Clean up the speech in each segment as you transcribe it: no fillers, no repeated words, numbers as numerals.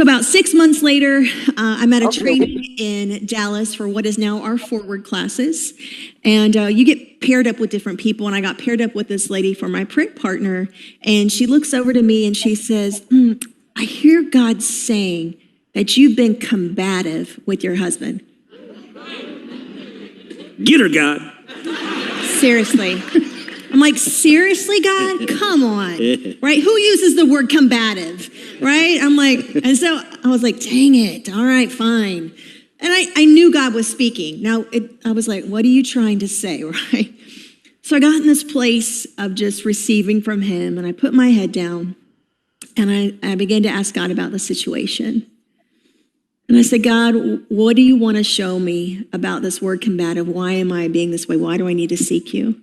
So about 6 months later, I'm at a training in Dallas for what is now our forward classes. And you get paired up with different people. And I got paired up with this lady for my print partner. And she looks over to me and she says, I hear God saying that you've been combative with your husband. Get her, God. Seriously. I'm like, seriously, God? Come on, right? Who uses the word combative, right? I'm like, and so I was like, dang it. All right, fine. And I knew God was speaking. Now, I was like, what are you trying to say, right? So I got in this place of just receiving from him, and I put my head down, and I began to ask God about the situation. And I said, God, what do you want to show me about this word combative? Why am I being this way? Why do I need to seek you?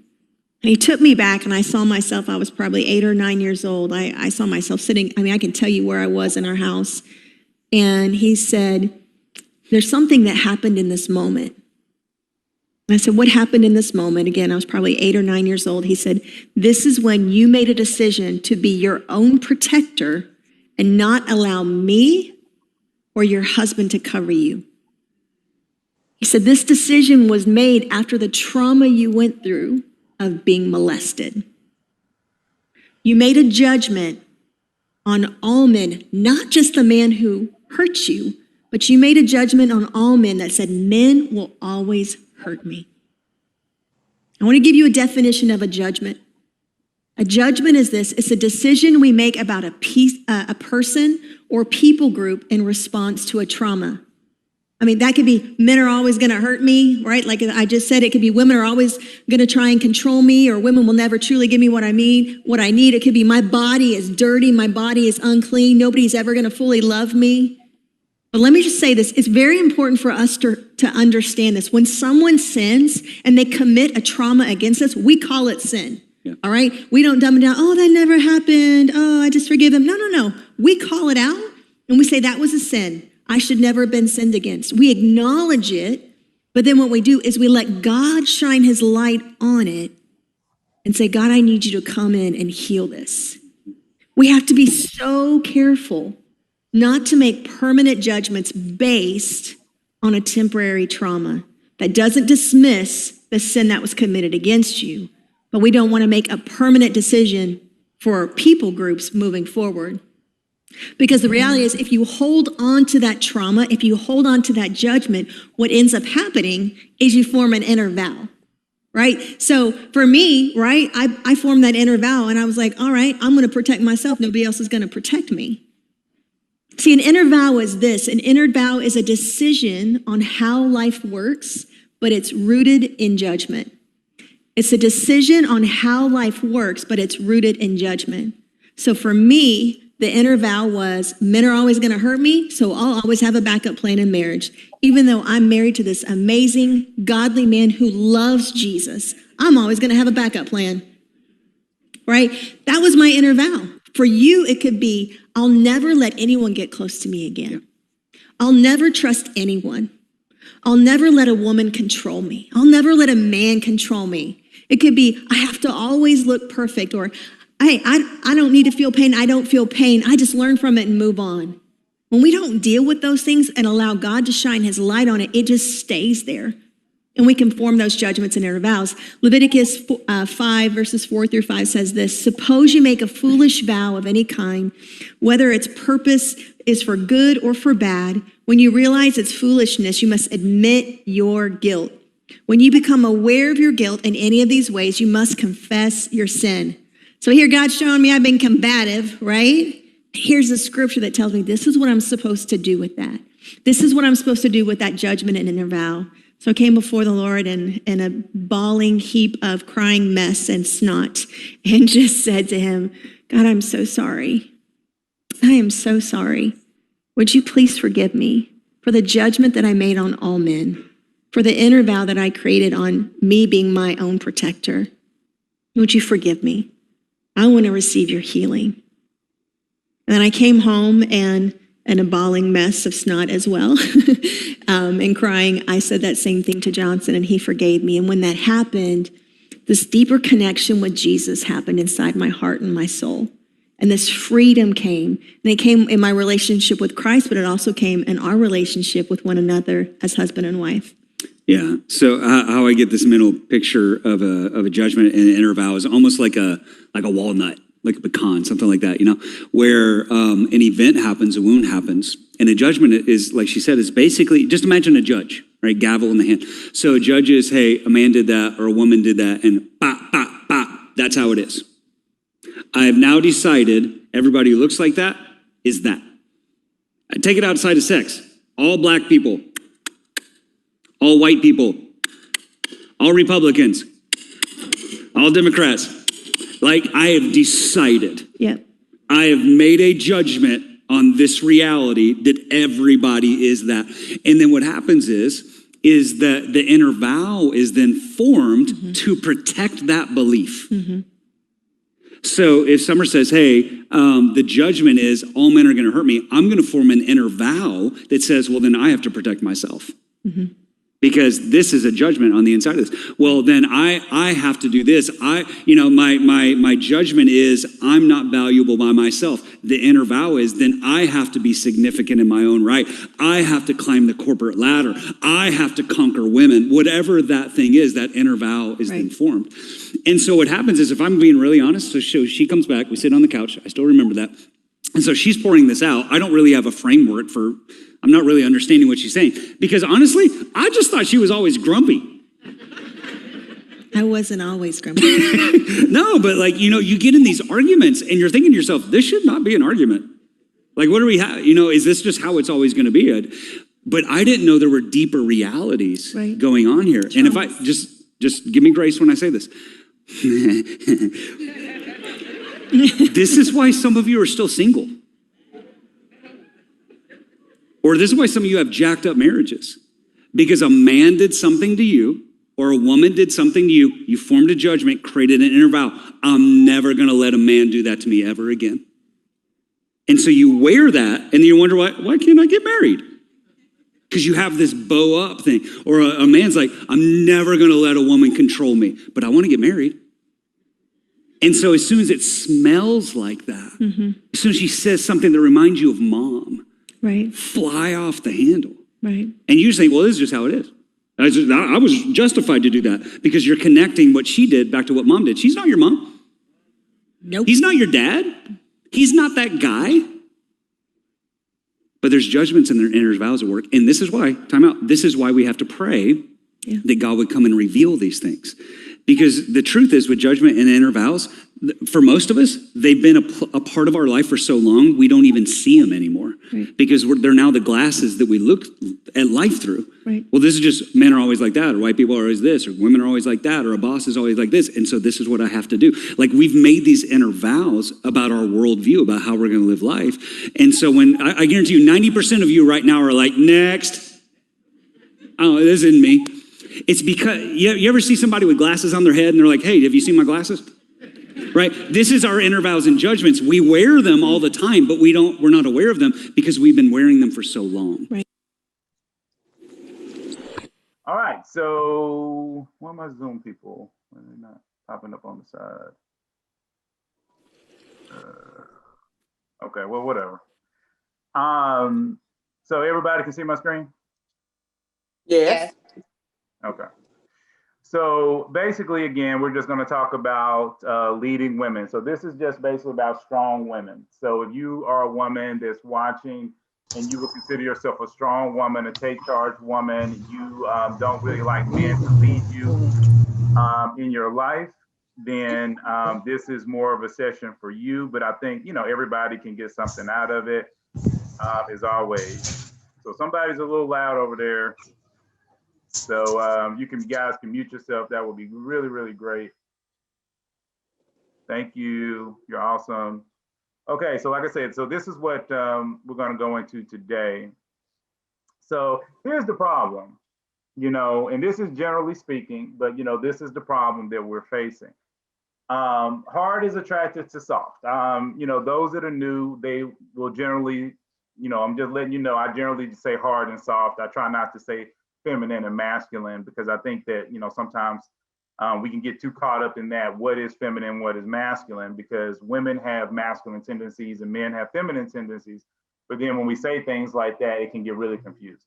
And he took me back, and I saw myself, I was probably 8 or 9 years old. I saw myself sitting, I can tell you where I was in our house. And he said, there's something that happened in this moment. And I said, what happened in this moment? Again, I was probably 8 or 9 years old. He said, this is when you made a decision to be your own protector and not allow me or your husband to cover you. He said, this decision was made after the trauma you went through of being molested. You made a judgment on all men, not just the man who hurt you, but you made a judgment on all men that said, men will always hurt me. I want to give you a definition of a judgment. A judgment is this: it's a decision we make about a person or people group in response to a trauma. That could be men are always going to hurt me, right? Like I just said, it could be women are always going to try and control me, or women will never truly give me what I need. It could be my body is dirty, my body is unclean, nobody's ever going to fully love me. But let me just say this, it's very important for us to understand this. When someone sins and they commit a trauma against us, we call it sin. Yeah. All right? We don't dumb it down. Oh, that never happened. Oh, I just forgive them. No. We call it out and we say that was a sin. I should never have been sinned against. We acknowledge it, but then what we do is we let God shine his light on it and say, God, I need you to come in and heal this. We have to be so careful not to make permanent judgments based on a temporary trauma that doesn't dismiss the sin that was committed against you, but we don't want to make a permanent decision for people groups moving forward. Because the reality is, if you hold on to that trauma, if you hold on to that judgment, what ends up happening is you form an inner vow, right? So for me, right, I formed that inner vow and I was like, all right, I'm going to protect myself. Nobody else is going to protect me. See, an inner vow is this. An inner vow is a decision on how life works, but it's rooted in judgment. It's a decision on how life works, but it's rooted in judgment. So for me, the inner vow was, men are always going to hurt me, so I'll always have a backup plan in marriage. Even though I'm married to this amazing, godly man who loves Jesus, I'm always going to have a backup plan, right? That was my inner vow. For you, it could be, I'll never let anyone get close to me again. I'll never trust anyone. I'll never let a woman control me. I'll never let a man control me. It could be, I have to always look perfect, or I don't need to feel pain. I don't feel pain. I just learn from it and move on. When we don't deal with those things and allow God to shine his light on it, it just stays there. And we can form those judgments and inner vows. Leviticus 5 verses 4-5 says this: suppose you make a foolish vow of any kind, whether its purpose is for good or for bad. When you realize its foolishness, you must admit your guilt. When you become aware of your guilt in any of these ways, you must confess your sin. So here God's showing me I've been combative, right? Here's the scripture that tells me this is what I'm supposed to do with that. This is what I'm supposed to do with that judgment and inner vow. So I came before the Lord in a bawling heap of crying mess and snot and just said to him, God, I'm so sorry. I am so sorry. Would you please forgive me for the judgment that I made on all men, for the inner vow that I created on me being my own protector? Would you forgive me? I want to receive your healing. And then I came home and in a bawling mess of snot as well, and crying, I said that same thing to Johnson and he forgave me. And when that happened, this deeper connection with Jesus happened inside my heart and my soul. And this freedom came. And it came in my relationship with Christ, but it also came in our relationship with one another as husband and wife. Yeah. So how I get this mental picture of a judgment and an inner vow is almost like a walnut, like a pecan, something like that, where an event happens, a wound happens, and a judgment is, like she said, is basically, just imagine a judge, right? Gavel in the hand. So a judge is, hey, a man did that or a woman did that, and bah, bah, bah, that's how it is. I have now decided everybody who looks like that is that. I take it outside of sex. All black people, all white people, all Republicans, all Democrats. Like, I have decided. Yep. I have made a judgment on this reality that everybody is that. And then what happens is that the inner vow is then formed to protect that belief. So if Summer says, hey, the judgment is all men are going to hurt me, I'm going to form an inner vow that says, well, then I have to protect myself. Because this is a judgment on the inside of this. Well, then I have to do this. My judgment is I'm not valuable by myself. The inner vow is then I have to be significant in my own right. I have to climb the corporate ladder. I have to conquer women. Whatever that thing is, that inner vow is then formed. And so what happens is, if I'm being really honest, so she comes back, we sit on the couch, I still remember that. And so she's pouring this out. I don't really have a framework for, I'm not really understanding what she's saying. Because honestly, I just thought she was always grumpy. I wasn't always grumpy. No, but you get in these arguments and you're thinking to yourself, this should not be an argument. Like, what do we have? Is this just how it's always going to be? But I didn't know there were deeper realities going on here. And if I, just give me grace when I say this. This is why some of you are still single. Or this is why some of you have jacked up marriages. Because a man did something to you, or a woman did something to you, you formed a judgment, created an inner vow. I'm never going to let a man do that to me ever again. And so you wear that, and then you wonder, why can't I get married? Because you have this bow up thing. Or a man's like, I'm never going to let a woman control me, but I want to get married. And so as soon as it smells like that, as soon as she says something that reminds you of mom, fly off the handle. And you think, well, this is just how it is. I was justified to do that because you're connecting what she did back to what mom did. She's not your mom. Nope. He's not your dad. He's not that guy. But there's judgments in their inner vows at work. And this is why, time out, this is why we have to pray that God would come and reveal these things. Because the truth is, with judgment and inner vows, for most of us, they've been a part of our life for so long, we don't even see them anymore. Because they're now the glasses that we look at life through. Well, this is just, men are always like that, or white people are always this, or women are always like that, or a boss is always like this, and so this is what I have to do. Like, we've made these inner vows about our worldview, about how we're going to live life. And so when, I guarantee you, 90% of you right now are like, next. Oh, this isn't me. It's because, you ever see somebody with glasses on their head and they're like, hey, have you seen my glasses? Right? This is our inner vows and judgments. We wear them all the time, but we're not aware of them because we've been wearing them for so long. All right, so where are my Zoom people? Why are they not popping up on the side? Okay, well, whatever. So everybody can see my screen? Yes. Okay. So basically, again, we're just going to talk about leading women. So this is just basically about strong women. So if you are a woman that's watching and you would consider yourself a strong woman, a take charge woman, you don't really like men to lead you in your life, then this is more of a session for you. But I think, everybody can get something out of it, as always. So somebody's a little loud over there. So you guys can mute yourself. That would be really, really great. Thank you. You're awesome. Okay, so like I said, so this is what we're going to go into today. So here's the problem, and this is generally speaking, but this is the problem that we're facing. Hard is attracted to soft. Those that are new, they will generally, I'm just letting you know, I generally say hard and soft. I try not to say feminine and masculine because I think that, sometimes We can get too caught up in that, what is feminine, what is masculine, because women have masculine tendencies and men have feminine tendencies. But then when we say things like that, it can get really confused.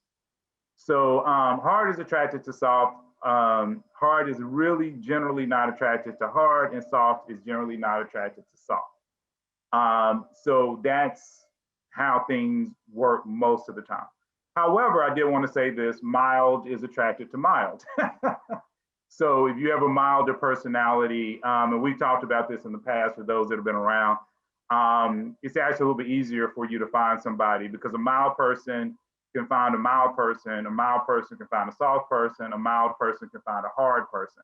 So hard is attracted to soft. Hard is really generally not attracted to hard, and soft is generally not attracted to soft. So that's how things work most of the time. However, I did want to say this, mild is attracted to mild. So if you have a milder personality, and we've talked about this in the past for those that have been around, it's actually a little bit easier for you to find somebody, because a mild person can find a mild person can find a soft person, a mild person can find a hard person.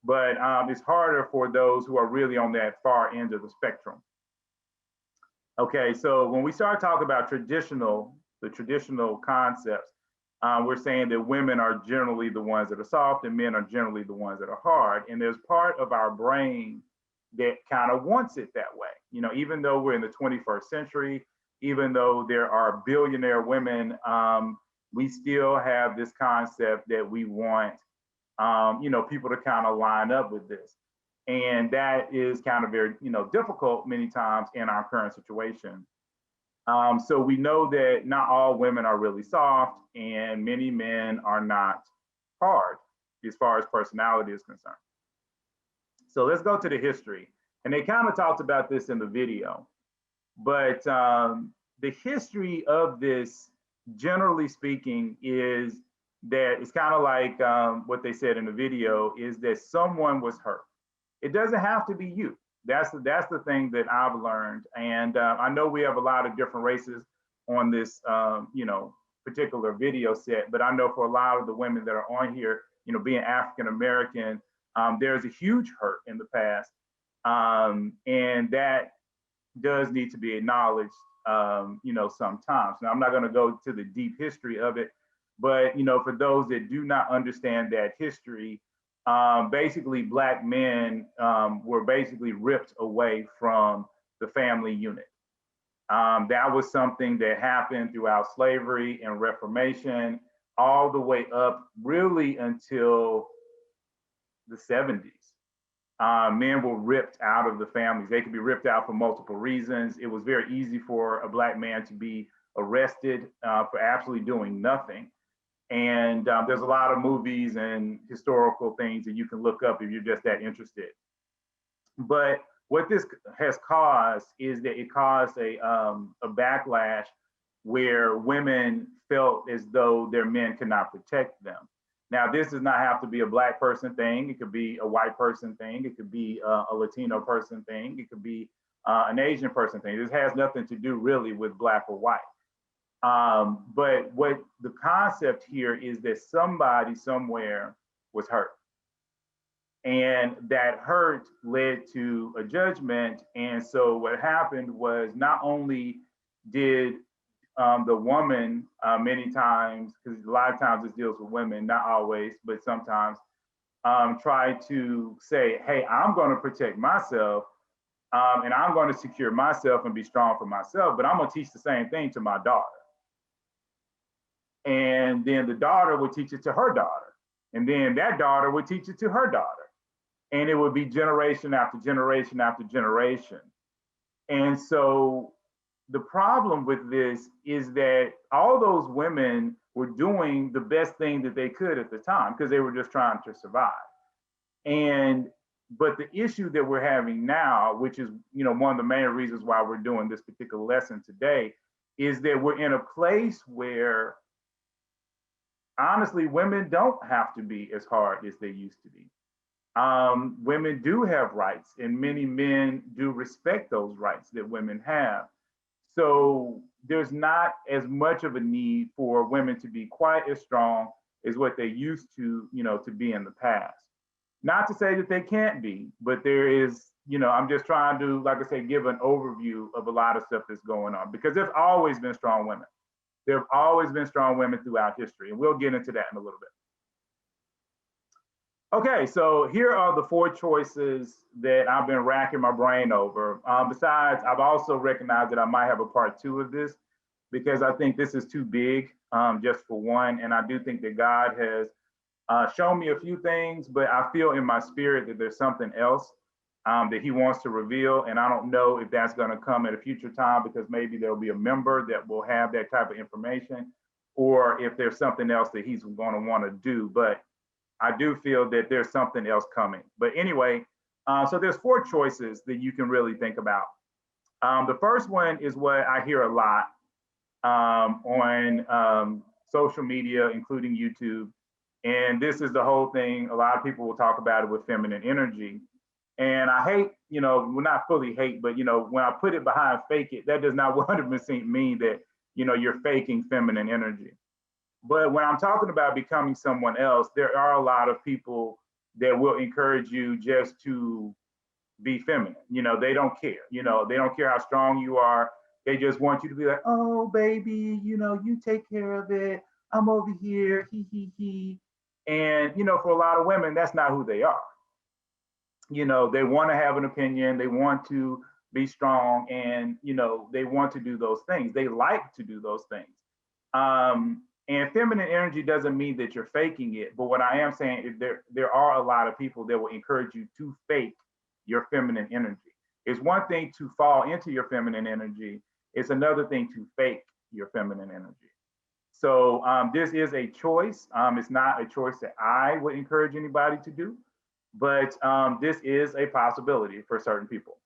But it's harder for those who are really on that far end of the spectrum. Okay, so when we start talking about the traditional concepts, we're saying that women are generally the ones that are soft and men are generally the ones that are hard. And there's part of our brain that kind of wants it that way. You know, even though we're in the 21st century, even though there are billionaire women, we still have this concept that we want, people to kind of line up with this. And that is kind of very, difficult many times in our current situation. So we know that not all women are really soft, and many men are not hard as far as personality is concerned. So let's go to the history. And they kind of talked about this in the video, but the history of this, generally speaking, is that it's kind of like what they said in the video, is that someone was hurt. It doesn't have to be you. That's the thing that I've learned. And I know we have a lot of different races on this, particular video set, but I know for a lot of the women that are on here, being African American, there's a huge hurt in the past. And that does need to be acknowledged, sometimes. Now, I'm not going to go to the deep history of it, but, for those that do not understand that history, basically Black men were basically ripped away from the family unit. That was something that happened throughout slavery and Reformation, all the way up really until the 70s. Men were ripped out of the families. They could be ripped out for multiple reasons. It was very easy for a Black man to be arrested for absolutely doing nothing. And there's a lot of movies and historical things that you can look up if you're just that interested. But what this has caused is that it caused a backlash where women felt as though their men could not protect them. Now, this does not have to be a Black person thing. It could be a white person thing. It could be a Latino person thing. It could be an Asian person thing. This has nothing to do really with Black or white. But what the concept here is that somebody somewhere was hurt. And that hurt led to a judgment. And so what happened was, not only did the woman many times, because a lot of times this deals with women, not always, but sometimes, try to say, hey, I'm going to protect myself, and I'm going to secure myself and be strong for myself, but I'm going to teach the same thing to my daughter. And then the daughter would teach it to her daughter. And then that daughter would teach it to her daughter. And it would be generation after generation after generation. And so the problem with this is that all those women were doing the best thing that they could at the time, because they were just trying to survive. But the issue that we're having now, which is, one of the main reasons why we're doing this particular lesson today, is that we're in a place where, honestly, women don't have to be as hard as they used to be. Women do have rights, and many men do respect those rights that women have. So there's not as much of a need for women to be quite as strong as what they used to, to be in the past. Not to say that they can't be, but there is, I'm just trying to, like I say, give an overview of a lot of stuff that's going on, because there's always been strong women. There have always been strong women throughout history, and we'll get into that in a little bit. Okay, so here are the 4 choices that I've been racking my brain over. Besides, I've also recognized that I might have a part 2 of this, because I think this is too big just for one. And I do think that God has shown me a few things, but I feel in my spirit that there's something else that he wants to reveal. And I don't know if that's going to come at a future time, because maybe there'll be a member that will have that type of information, or if there's something else that he's going to want to do. But I do feel that there's something else coming. But anyway, so there's 4 choices that you can really think about. The first one is what I hear a lot on social media, including YouTube. And this is the whole thing. A lot of people will talk about it with feminine energy. And I hate, well, not fully hate, but, when I put it behind fake it, that does not 100% mean that, you're faking feminine energy. But when I'm talking about becoming someone else, there are a lot of people that will encourage you just to be feminine. They don't care. They don't care how strong you are. They just want you to be like, oh, baby, you take care of it. I'm over here, he. And, for a lot of women, that's not who they are. They want to have an opinion. They want to be strong, and, they want to do those things. They like to do those things. And feminine energy doesn't mean that you're faking it. But what I am saying is there are a lot of people that will encourage you to fake your feminine energy. It's one thing to fall into your feminine energy. It's another thing to fake your feminine energy. So this is a choice. It's not a choice that I would encourage anybody to do, but this is a possibility for certain people.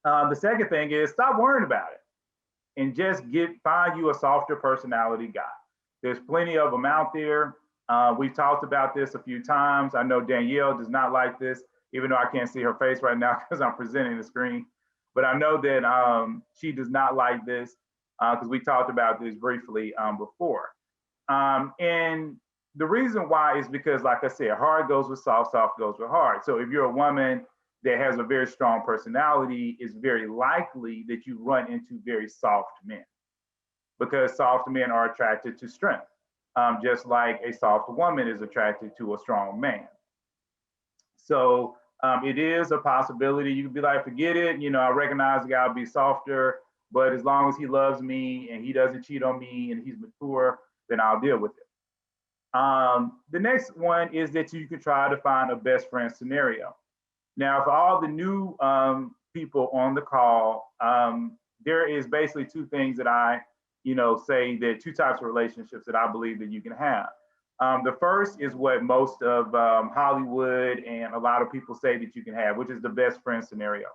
The second thing is stop worrying about it and just find you a softer personality guy. There's plenty of them out there. We've talked about this a few times. I know Danielle does not like this, even though I can't see her face right now because I'm presenting the screen. But I know that she does not like this because we talked about this briefly before. And the reason why is because, like I said, hard goes with soft, soft goes with hard. So if you're a woman that has a very strong personality, it's very likely that you run into very soft men, because soft men are attracted to strength, just like a soft woman is attracted to a strong man. So it is a possibility. You could be like, forget it. I recognize the guy will be softer, but as long as he loves me and he doesn't cheat on me and he's mature, then I'll deal with it. The next one is that you could try to find a best friend scenario. Now, for all the new people on the call, there is basically 2 things that I say that 2 types of relationships that I believe that you can have. The first is what most of Hollywood and a lot of people say that you can have, which is the best friend scenario.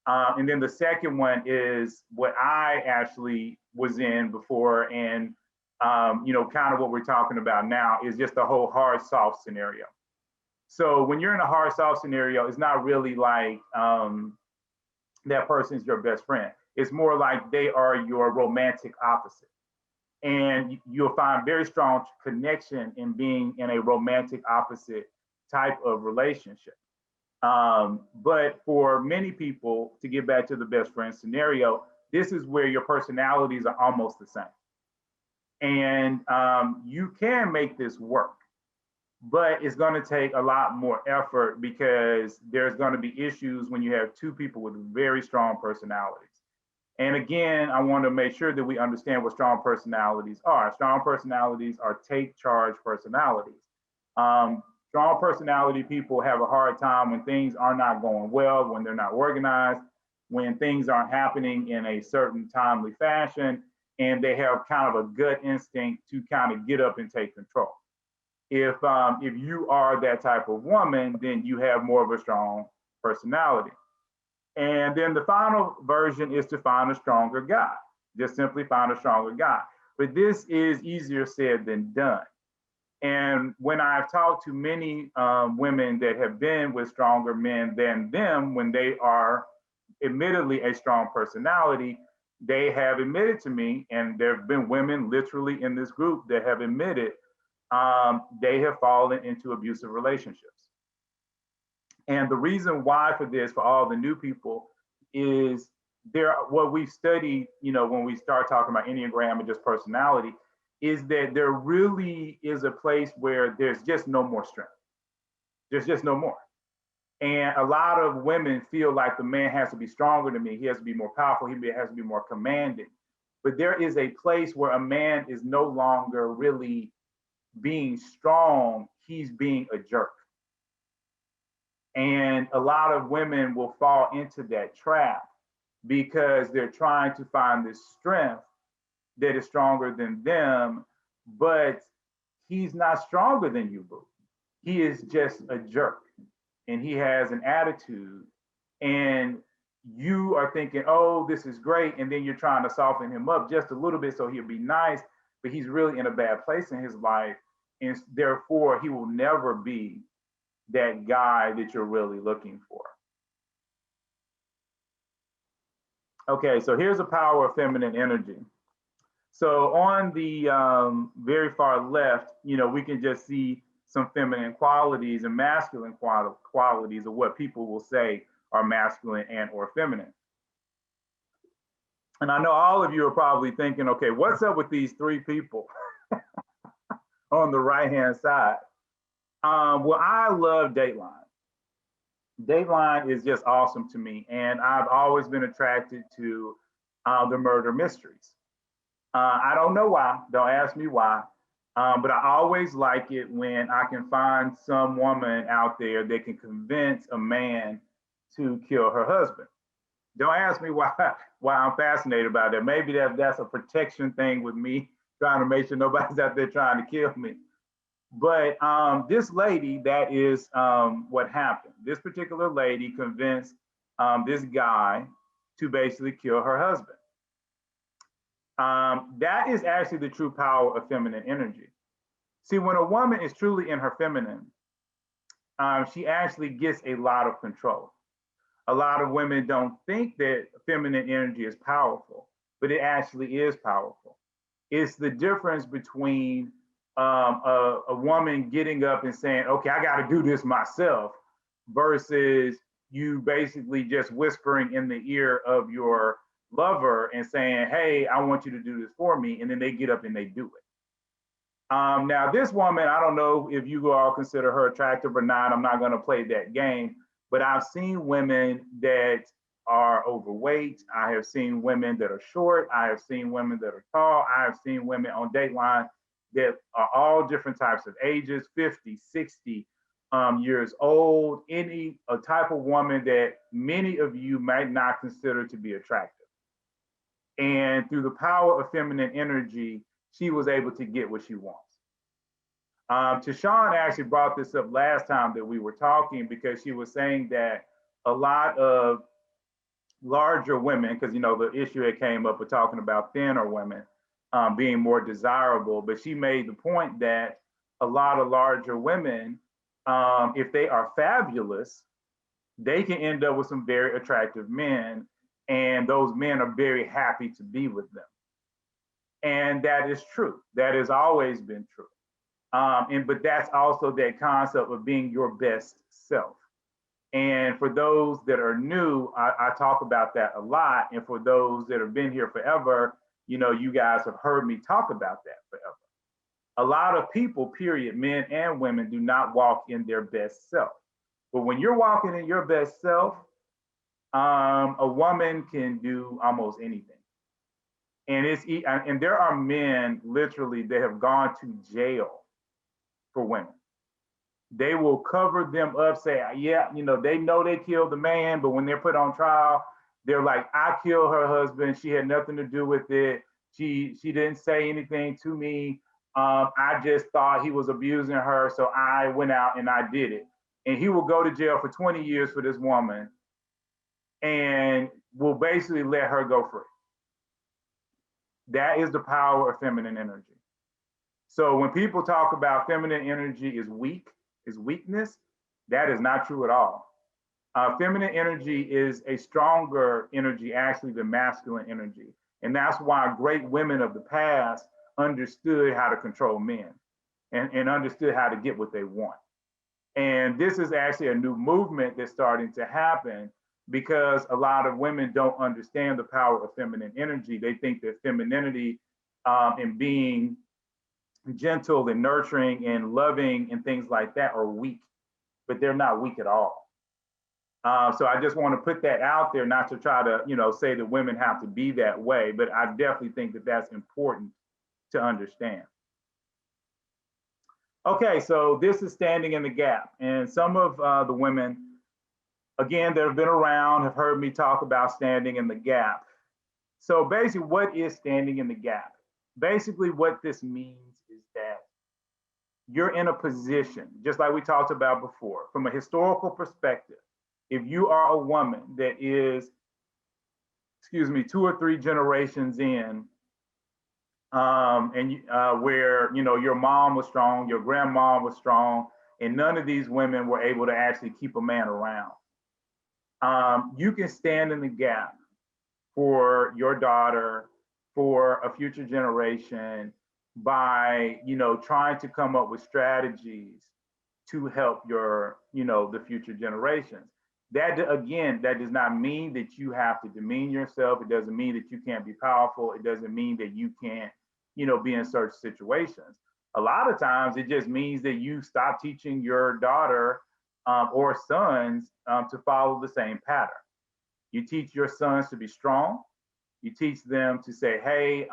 And then the second one is what I actually was in before, and kind of what we're talking about now is just the whole hard soft scenario. So when you're in a hard soft scenario, it's not really like that person's your best friend. It's more like they are your romantic opposite. And you'll find very strong connection in being in a romantic opposite type of relationship. But for many people, to get back to the best friend scenario, this is where your personalities are almost the same. And you can make this work, but it's going to take a lot more effort, because there's going to be issues when you have 2 people with very strong personalities. And again, I want to make sure that we understand what strong personalities are. Strong personalities are take charge personalities. Strong personality people have a hard time when things are not going well, when they're not organized, when things aren't happening in a certain timely fashion, and they have kind of a gut instinct to kind of get up and take control. If you are that type of woman, then you have more of a strong personality. And then the final version is to find a stronger guy. Just simply find a stronger guy. But this is easier said than done. And when I've talked to many women that have been with stronger men than them, when they are admittedly a strong personality, they have admitted to me, and there have been women literally in this group that have admitted they have fallen into abusive relationships. And the reason why for this, for all the new people, is what we've studied, when we start talking about Enneagram and just personality, is that there really is a place where there's just no more strength. There's just no more. And a lot of women feel like the man has to be stronger than me. He has to be more powerful. He has to be more commanding. But there is a place where a man is no longer really being strong, he's being a jerk. And a lot of women will fall into that trap because they're trying to find this strength that is stronger than them, but he's not stronger than you, boo. He is just a jerk and he has an attitude. And you are thinking, oh, this is great. And then you're trying to soften him up just a little bit so he'll be nice, but he's really in a bad place in his life. And therefore, he will never be that guy that you're really looking for. Okay, so here's the power of feminine energy. So on the very far left, we can just see some feminine qualities and masculine qualities of what people will say are masculine and or feminine. And I know all of you are probably thinking, okay, what's up with these three people on the right-hand side? Well, I love Dateline. Dateline is just awesome to me. And I've always been attracted to the murder mysteries. I don't know why, don't ask me why, but I always like it when I can find some woman out there that can convince a man to kill her husband. Don't ask me why I'm fascinated by that. Maybe that's a protection thing with me, trying to make sure nobody's out there trying to kill me. But this lady, that is what happened. This particular lady convinced this guy to basically kill her husband. That is actually the true power of feminine energy. See, when a woman is truly in her feminine, she actually gets a lot of control. A lot of women don't think that feminine energy is powerful, but it actually is powerful. It's the difference between a woman getting up and saying, okay, I got to do this myself, versus you basically just whispering in the ear of your lover and saying, hey, I want you to do this for me. And then they get up and they do it. Now, this woman, I don't know if you all consider her attractive or not. I'm not going to play that game, but I've seen women that are overweight. I have seen women that are short. I have seen women that are tall. I have seen women on Dateline that are all different types of ages, 50, 60 years old, any a type of woman that many of you might not consider to be attractive. And through the power of feminine energy, she was able to get what she wants. Tashawn actually brought this up last time that we were talking, because she was saying that a lot of larger women, because the issue that came up with talking about thinner women being more desirable, but she made the point that a lot of larger women, if they are fabulous, they can end up with some very attractive men, and those men are very happy to be with them. And that is true. That has always been true. But that's also that concept of being your best self. And for those that are new, I talk about that a lot. And for those that have been here forever, you guys have heard me talk about that forever. A lot of people, period, men and women, do not walk in their best self. But when you're walking in your best self, a woman can do almost anything. And there are men literally that have gone to jail for women. They will cover them up, say, yeah, they know they killed the man, but when they're put on trial, they're like, I killed her husband. She had nothing to do with it. She didn't say anything to me. I just thought he was abusing her, so I went out and I did it. And he will go to jail for 20 years for this woman and will basically let her go free. That is the power of feminine energy. So when people talk about feminine energy is weak, is weakness, that is not true at all. Feminine energy is a stronger energy actually than masculine energy. And that's why great women of the past understood how to control men and understood how to get what they want. And this is actually a new movement that's starting to happen, because a lot of women don't understand the power of feminine energy. They think that femininity and being gentle and nurturing and loving and things like that are weak, but they're not weak at all. So I just want to put that out there, not to try to, say that women have to be that way, but I definitely think that that's important to understand. Okay, so this is standing in the gap. And some of the women, again, that have been around have heard me talk about standing in the gap. So basically, what is standing in the gap? Basically, what this means is that you're in a position, just like we talked about before, from a historical perspective. If you are a woman that is, excuse me, 2 or 3 generations in, where your mom was strong, your grandma was strong, and none of these women were able to actually keep a man around. You can stand in the gap for your daughter, for a future generation, by trying to come up with strategies to help the future generations. That, again, that does not mean that you have to demean yourself. It doesn't mean that you can't be powerful. It doesn't mean that you can't be in certain situations. A lot of times it just means that you stop teaching your daughter or sons to follow the same pattern. You teach your sons to be strong. You teach them to say, hey,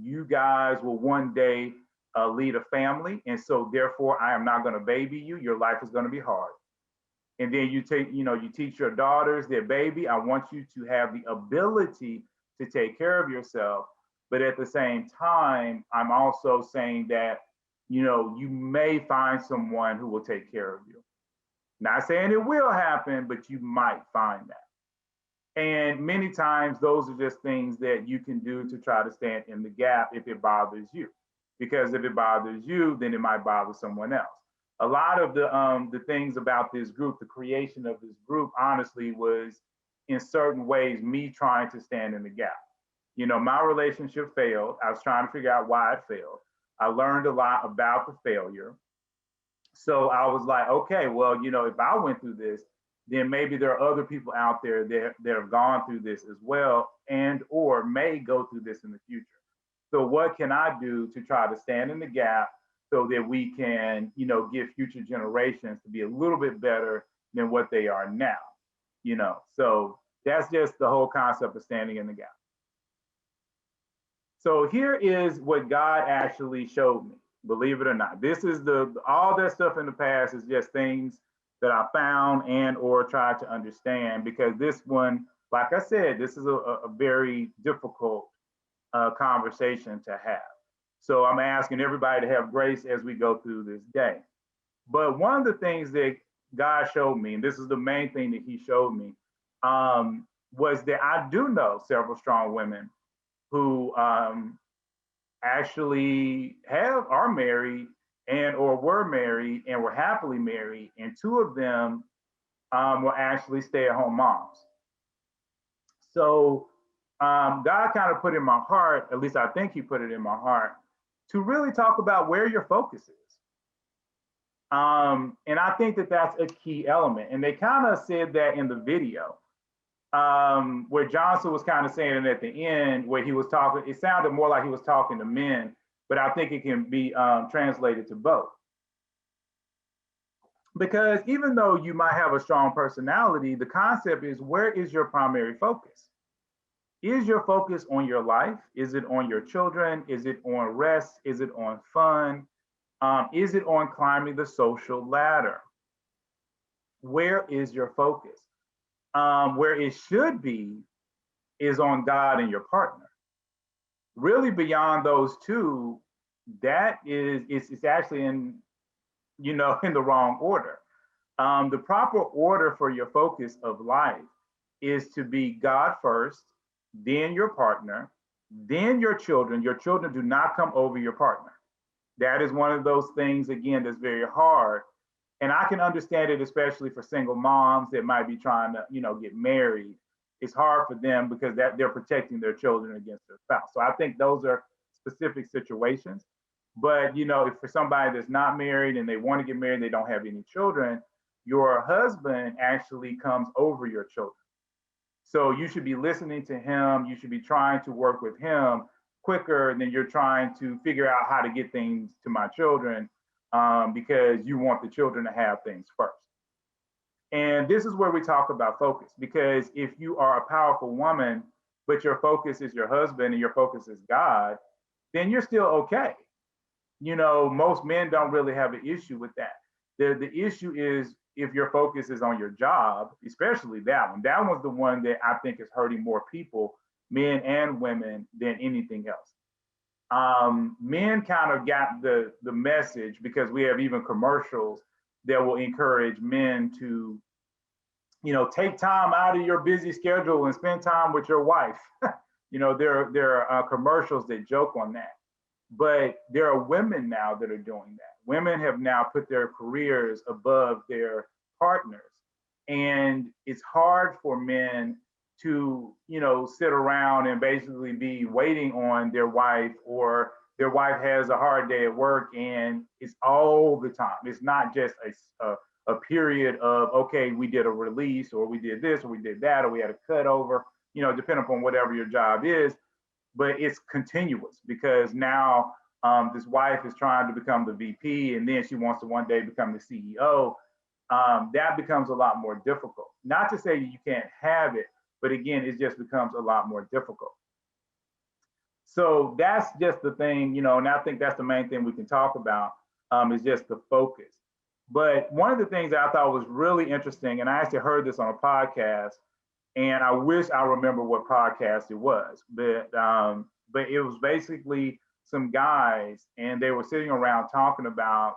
you guys will one day lead a family. And so therefore, I am not going to baby you. Your life is going to be hard. And then you teach your daughters, their baby, I want you to have the ability to take care of yourself. But at the same time, I'm also saying that, you may find someone who will take care of you. Not saying it will happen, but you might find that. And many times those are just things that you can do to try to stand in the gap if it bothers you. Because if it bothers you, then it might bother someone else. A lot of the things about this group, the creation of this group, honestly, was in certain ways me trying to stand in the gap. My relationship failed. I was trying to figure out why it failed. I learned a lot about the failure. So I was like, okay, well, if I went through this, then maybe there are other people out there that have gone through this as well, and or may go through this in the future. So what can I do to try to stand in the gap so that we can, give future generations to be a little bit better than what they are now? So that's just the whole concept of standing in the gap. So here is what God actually showed me, believe it or not. This is all that stuff in the past is just things that I found and or tried to understand, because this one, like I said, this is a very difficult conversation to have. So I'm asking everybody to have grace as we go through this day. But one of the things that God showed me, and this is the main thing that he showed me, was that I do know several strong women who actually are married and or were married and were happily married, and 2 of them were actually stay-at-home moms. So God kind of put in my heart, at least I think he put it in my heart, to really talk about where your focus is. And I think that that's a key element. And they kind of said that in the video, where Johnson was kind of saying it at the end, where he was talking, it sounded more like he was talking to men, but I think it can be translated to both. Because even though you might have a strong personality, the concept is, where is your primary focus? Is your focus on your life? Is it on your children? Is it on rest? Is it on fun? Is it on climbing the social ladder? Where is your focus? Where it should be is on God and your partner. Really, beyond those two, that it's actually in the wrong order. The proper order for your focus of life is to be God first, then your partner, then your children. Your children do not come over your partner. That is one of those things, again, that's very hard. And I can understand it, especially for single moms that might be trying to, get married. It's hard for them because they're protecting their children against their spouse. So I think those are specific situations. But, if for somebody that's not married and they want to get married, and they don't have any children, your husband actually comes over your children. So you should be listening to him. You should be trying to work with him quicker than you're trying to figure out how to get things to my children, because you want the children to have things first. And this is where we talk about focus, because if you are a powerful woman, but your focus is your husband and your focus is God, then you're still okay. most men don't really have an issue with that. The issue is if your focus is on your job, especially that one. That one's the one that I think is hurting more people, men and women, than anything else. Men kind of got the message because we have even commercials that will encourage men to, take time out of your busy schedule and spend time with your wife. There are commercials that joke on that. But there are women now that are doing that. Women have now put their careers above their partners. And it's hard for men to, sit around and basically be waiting on their wife, or their wife has a hard day at work and it's all the time. It's not just a period of, okay, we did a release or we did this or we did that or we had a cut over, depending upon whatever your job is. But it's continuous because now this wife is trying to become the VP and then she wants to one day become the CEO. That becomes a lot more difficult. Not to say you can't have it, but again, it just becomes a lot more difficult. So that's just the thing, and I think that's the main thing we can talk about is just the focus. But one of the things that I thought was really interesting, and I actually heard this on a podcast, and I wish I remember what podcast it was, but it was basically some guys, and they were sitting around talking about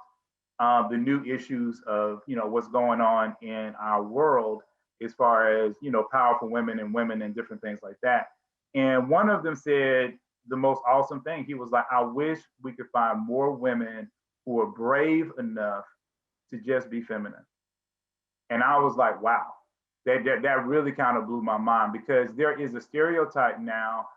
the new issues of what's going on in our world as far as powerful women and different things like that. And one of them said the most awesome thing. He was like, "I wish we could find more women who are brave enough to just be feminine." And I was like, wow. That really kind of blew my mind because there is a stereotype now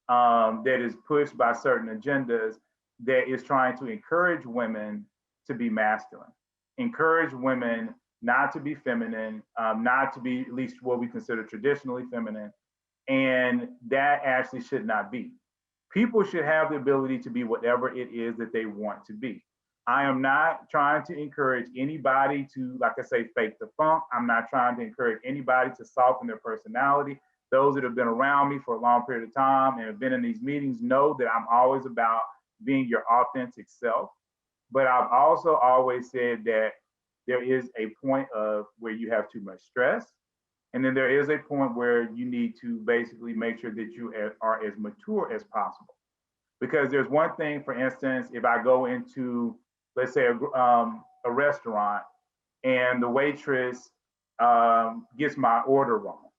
that is pushed by certain agendas that is trying to encourage women to be masculine, encourage women not to be feminine, not to be at least what we consider traditionally feminine. And that actually should not be. People should have the ability to be whatever it is that they want to be. I am not trying to encourage anybody to, like I say, fake the funk. I'm not trying to encourage anybody to soften their personality. Those that have been around me for a long period of time and have been in these meetings know that I'm always about being your authentic self. But I've also always said that there is a point of where you have too much stress. And then there is a point where you need to basically make sure that you are as mature as possible. Because there's one thing, for instance, if I go into, let's say, a restaurant and the waitress gets my order wrong.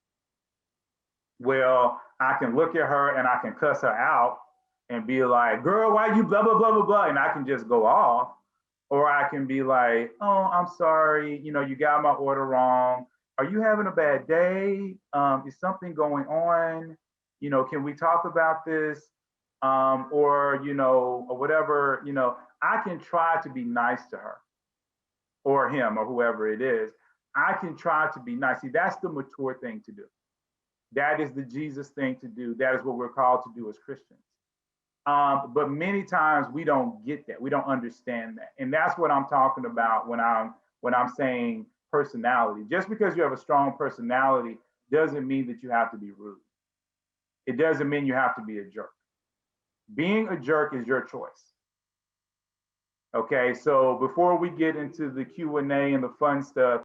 Well, I can look at her and I can cuss her out and be like, "Girl, why you blah, blah, blah, blah, blah," and I can just go off. Or I can be like, "Oh, I'm sorry, you got my order wrong. Are you having a bad day? Is something going on? Can we talk about this?" Or whatever, I can try to be nice to her or him or whoever it is. I can try to be nice. See, that's the mature thing to do. That is the Jesus thing to do. That is what we're called to do as Christians. But many times we don't get that. We don't understand that. And that's what I'm talking about when I'm saying personality. Just because you have a strong personality doesn't mean that you have to be rude. It doesn't mean you have to be a jerk. Being a jerk is your choice. Okay, so before we get into the Q&A and the fun stuff,